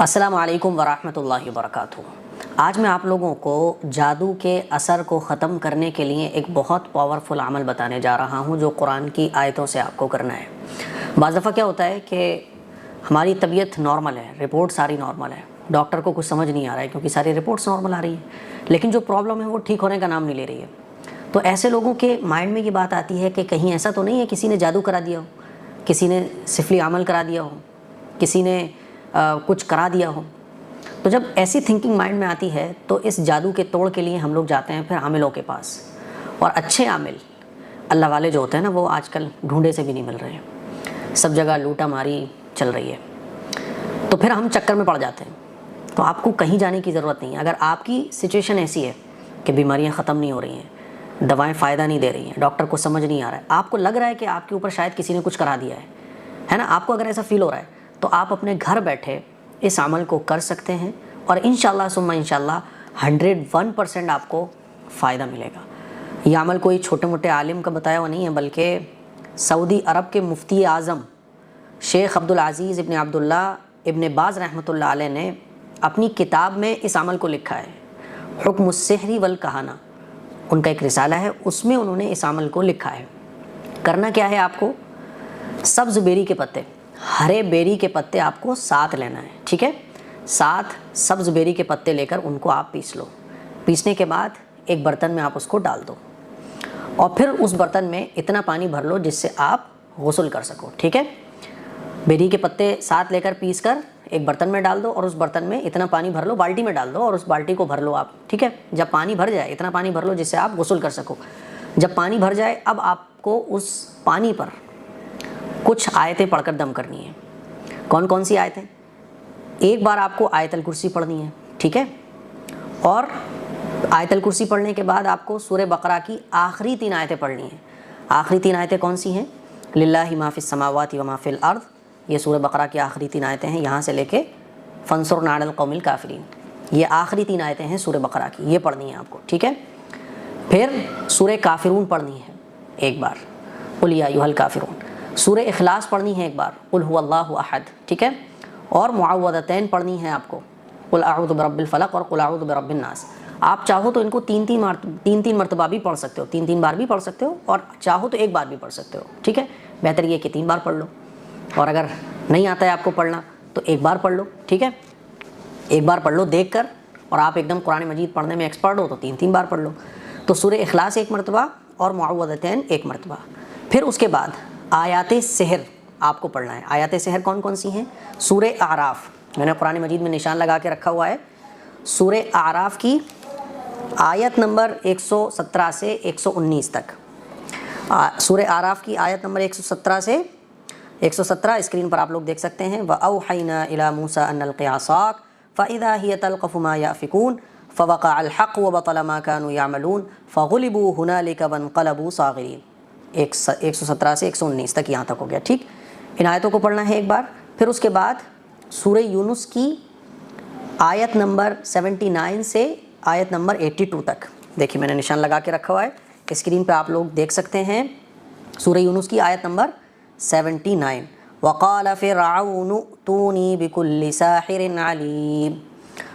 السلام علیکم ورحمۃ اللہ وبرکاتہ۔ آج میں آپ لوگوں کو جادو کے اثر کو ختم کرنے کے لیے ایک بہت پاورفل عمل بتانے جا رہا ہوں جو قرآن کی آیتوں سے آپ کو کرنا ہے۔ بعض دفعہ کیا ہوتا ہے کہ ہماری طبیعت نارمل ہے، رپورٹ ساری نارمل ہے، ڈاکٹر کو کچھ سمجھ نہیں آ رہا ہے کیونکہ ساری رپورٹس نارمل آ رہی ہیں، لیکن جو پرابلم ہے وہ ٹھیک ہونے کا نام نہیں لے رہی ہے۔ تو ایسے لوگوں کے مائنڈ میں یہ بات آتی ہے کہ کہیں ایسا تو نہیں ہے کسی نے جادو کرا دیا ہو، کسی نے سفلی عمل کرا دیا ہو، کسی نے کچھ کرا دیا ہو۔ تو جب ایسی تھنکنگ مائنڈ میں آتی ہے تو اس جادو کے توڑ کے لیے ہم لوگ جاتے ہیں پھر عاملوں کے پاس، اور اچھے عامل اللہ والے جو ہوتے ہیں نا وہ آج کل ڈھونڈے سے بھی نہیں مل رہے ہیں، سب جگہ لوٹا ماری چل رہی ہے، تو پھر ہم چکر میں پڑ جاتے ہیں۔ تو آپ کو کہیں جانے کی ضرورت نہیں ہے۔ اگر آپ کی سچویشن ایسی ہے کہ بیماریاں ختم نہیں ہو رہی ہیں، دوائیں فائدہ نہیں دے رہی ہیں، ڈاکٹر کو سمجھ نہیں آ رہا ہے، آپ کو لگ رہا ہے کہ آپ کے اوپر شاید کسی نے کچھ کرا دیا ہے نا، آپ کو اگر ایسا فیل ہو رہا ہے تو آپ اپنے گھر بیٹھے اس عمل کو کر سکتے ہیں، اور انشاءاللہ ثم انشاءاللہ 101% آپ کو فائدہ ملے گا۔ یہ عمل کوئی چھوٹے موٹے عالم کا بتایا ہوا نہیں ہے، بلکہ سعودی عرب کے مفتی اعظم شیخ عبدالعزیز ابن عبداللہ ابن باز رحمۃ اللہ علیہ نے اپنی کتاب میں اس عمل کو لکھا ہے، حکم السحر والکہانہ، ان کا ایک رسالہ ہے، اس میں انہوں نے اس عمل کو لکھا ہے۔ کرنا کیا ہے آپ کو؟ سبز بیری کے پتے، ہرے بیری کے پتے آپ کو 7 لینا ہے، ٹھیک ہے؟ 7 سبز بیری کے پتے لے کر ان کو آپ پیس لو۔ پیسنے کے بعد ایک برتن میں آپ اس کو ڈال دو، اور پھر اس برتن میں اتنا پانی بھر لو جس سے آپ غسل کر سکو، ٹھیک ہے؟ بیری کے پتے 7 لے کر پیس کر ایک برتن میں ڈال دو، اور اس برتن میں اتنا پانی بھر لو، بالٹی میں ڈال دو اور اس بالٹی کو بھر لو آپ، ٹھیک ہے؟ جب پانی بھر جائے اتنا پانی بھر لو جس سے آپ غسل کر سکو۔ جب پانی بھر جائے اب آپ کو اس پانی پر کچھ آیتیں پڑھ کر دم کرنی ہیں۔ کون کون سی آیتیں؟ ایک بار آپ کو آیت الکرسی پڑھنی ہے، ٹھیک ہے؟ اور آیت الکرسی پڑھنے کے بعد آپ کو سورہ بقرہ کی آخری 3 آیتیں پڑھنی ہیں۔ آخری 3 آیتیں کون سی ہیں؟ للہ ما فی السماوات و ما فی الارض، یہ سورہ بقرہ کی آخری 3 آیتیں ہیں، یہاں سے لے کے فانصرنا علی القوم الکافرین، یہ آخری 3 آیتیں ہیں سورہ بقرہ کی، یہ پڑھنی ہے آپ کو، ٹھیک ہے؟ پھر سورہ کافرون پڑھنی ہے ایک بار، قل یا ایھا الکافرون۔ سورہ اخلاص پڑھنی ہے ایک بار، قل هو اللہ احد، ٹھیک ہے؟ اور معوذتین پڑھنی ہے آپ کو، قل اعوذ برب الفلق اور قل اعوذ برب الناس۔ آپ چاہو تو ان کو تین مرتبہ بھی پڑھ سکتے ہو، 3 بار بھی پڑھ سکتے ہو، اور چاہو تو ایک بار بھی پڑھ سکتے ہو، ٹھیک ہے؟ بہتر یہ کہ 3 بار پڑھ لو، اور اگر نہیں آتا ہے آپ کو پڑھنا تو ایک بار پڑھ لو، ٹھیک ہے؟ ایک بار پڑھ لو دیکھ کر، اور آپ ایک دم قرآن مجید پڑھنے میں ایکسپرٹ ہو تو 3 بار پڑھ لو۔ تو سورہ اخلاص 1 مرتبہ اور معوذتین 1 مرتبہ۔ پھر اس کے بعد آیات سحر آپ کو پڑھنا ہے۔ آیات سحر کون کون سی ہیں؟ سورہ اعراف، میں نے قرآن مجید میں نشان لگا کے رکھا ہوا ہے، سورہ اعراف کی آیت نمبر 117 سے 119 تک۔ سورہ اعراف کی آیت نمبر 117 سے 117 اسکرین پر آپ لوگ دیکھ سکتے ہیں۔ وَأَوْحَيْنَا إِلَى مُوسَىٰ أَنْ أَلْقِ عَصَاكَ فَإِذَا هِيَ تَلْقَفُ مَا يَأْفِكُونَ فَوَقَعَ الْحَقُّ وَبَطَلَ مَا كَانُوا يَعْمَلُونَ فَغُلِبُوا هُنَالِكَ وَانقَلَبُوا صَاغِرِينَ۔ 117 سے 119 تک یہاں تک ہو گیا، ٹھیک؟ ان آیتوں کو پڑھنا ہے ایک بار۔ پھر اس کے بعد سورہ یونس کی آیت نمبر 79 سے آیت نمبر 82 تک، دیکھیے میں نے نشان لگا کے رکھا ہوا ہے، اسکرین پہ آپ لوگ دیکھ سکتے ہیں۔ سورہ یونس کی آیت نمبر 79۔ وَقَالَ فِرْعَوْنُ ائْتُونِي بِكُلِّ سَاحِرٍ عَلِيمٍ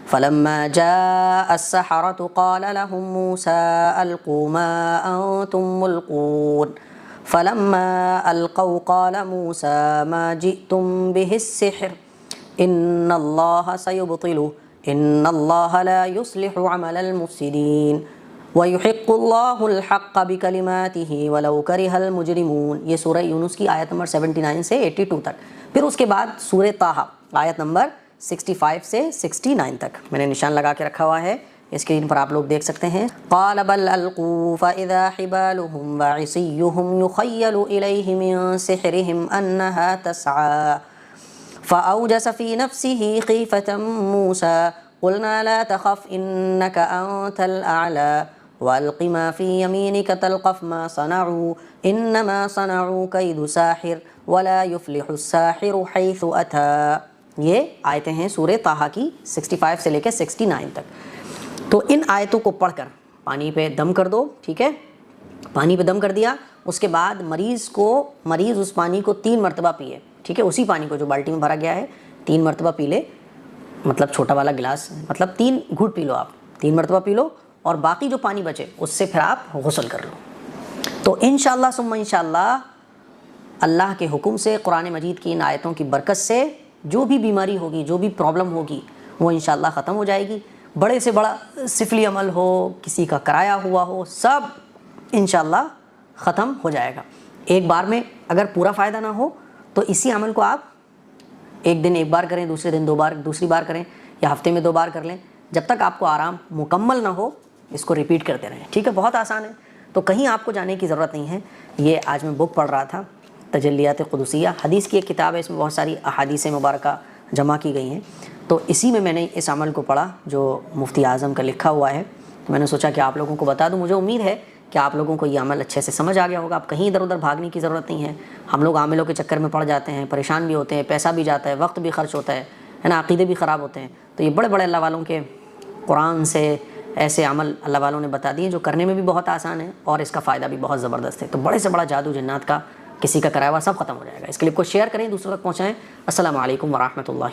فَلَمَّا جَاءَ السَّحَرَةُ قَالَ لَهُم مُوسَىٰ أَلْقُوا مَا أَنتُم مُّلْقُونَ فَلَمَّا أَلْقَوْا قَالَ مُوسَىٰ مَا جِئْتُم بِهِ السِّحْرُ إِنَّ اللَّهَ سَيُبْطِلُهُ إِنَّ اللَّهَ لَا يُصْلِحُ عَمَلَ الْمُفْسِدِينَ وَيُحِقُّ اللَّهُ الْحَقَّ بِكَلِمَاتِهِ وَلَوْ كَرِهَ الْمُجْرِمُونَ۔ یہ سورہ یونس کی آیت نمبر 79 سے 82 تک۔ پھر اس کے بعد سورہ طٰہٰ آیت نمبر 65 سے 69 تک، میں نے نشان لگا کے رکھا ہوا ہے، اسکرین پر آپ لوگ دیکھ سکتے ہیں۔ قَالَ بَلْ أَلْقُوا فَإِذَا حِبَالُهُمْ وَعِصِيُّهُمْ يُخَيَّلُ إِلَيْهِ مِن سِحْرِهِمْ أَنَّهَا تَسْعَىٰ فَأَوْجَسَ فِي نَفْسِهِ خِيفَةً مُوسَىٰ قُلْنَا لَا تَخَفْ إِنَّكَ أَنتَ الْأَعْلَىٰ وَأَلْقِ مَا فِي يَمِينِكَ تَلْقَفْ مَا صَنَعُوا إِنَّمَا صَنَعُوا كَيْدُ سَاحِرٍ وَلَا يُفْلِحُ السَّاحِرُ حَيْثُ أَتَىٰ۔ یہ آیتیں ہیں سورہ طٰہٰ کی 65 سے لے کے 69 تک۔ تو ان آیتوں کو پڑھ کر پانی پہ دم کر دو، ٹھیک ہے؟ پانی پہ دم کر دیا، اس کے بعد مریض اس پانی کو 3 مرتبہ پیے، ٹھیک ہے؟ اسی پانی کو جو بالٹی میں بھرا گیا ہے 3 مرتبہ پی لے، مطلب چھوٹا والا گلاس، مطلب 3 گھونٹ پی لو آپ، 3 مرتبہ پی لو، اور باقی جو پانی بچے اس سے پھر آپ غسل کر لو. تو انشاءاللہ ثم انشاءاللہ اللہ کے حکم سے، قرآن مجید کی ان آیتوں کی برکت سے جو بھی بیماری ہوگی، جو بھی پرابلم ہوگی، وہ انشاءاللہ ختم ہو جائے گی. بڑے سے بڑا سفلی عمل ہو، کسی کا کرایا ہوا ہو، سب انشاءاللہ ختم ہو جائے گا. ایک بار میں اگر پورا فائدہ نہ ہو تو اسی عمل کو آپ ایک دن ایک بار کریں، دوسرے دن 2 بار، دوسری بار کریں، یا ہفتے میں 2 بار کر لیں. جب تک آپ کو آرام مکمل نہ ہو اس کو ریپیٹ کرتے رہیں. ٹھیک ہے، بہت آسان ہے، تو کہیں آپ کو جانے کی ضرورت نہیں ہے. یہ آج میں بک پڑھ رہا تھا، تجلیات قدسیہ، حدیث کی ایک کتاب ہے، اس میں بہت ساری احادیث مبارکہ جمع کی گئی ہیں. تو اسی میں نے اس عمل کو پڑھا جو مفتی اعظم کا لکھا ہوا ہے. تو میں نے سوچا کہ آپ لوگوں کو بتا دوں. مجھے امید ہے کہ آپ لوگوں کو یہ عمل اچھے سے سمجھ آ گیا ہوگا. آپ کہیں ادھر ادھر بھاگنے کی ضرورت نہیں ہے. ہم لوگ عاملوں کے چکر میں پڑ جاتے ہیں، پریشان بھی ہوتے ہیں، پیسہ بھی جاتا ہے، وقت بھی خرچ ہوتا ہے نا، عقیدے بھی خراب ہوتے ہیں. تو یہ بڑے بڑے اللہ والوں کے قرآن سے ایسے عمل اللہ والوں نے بتا دیے جو کرنے میں بھی بہت آسان ہے اور اس کا فائدہ بھی بہت زبردست ہے. تو بڑے سے بڑا جادو جنات کا، کسی کا کرایا ہوا، سب ختم ہو جائے گا. اس کلپ کو شیئر کریں، دوسروں تک پہنچائیں. السلام علیکم ورحمۃ اللہ.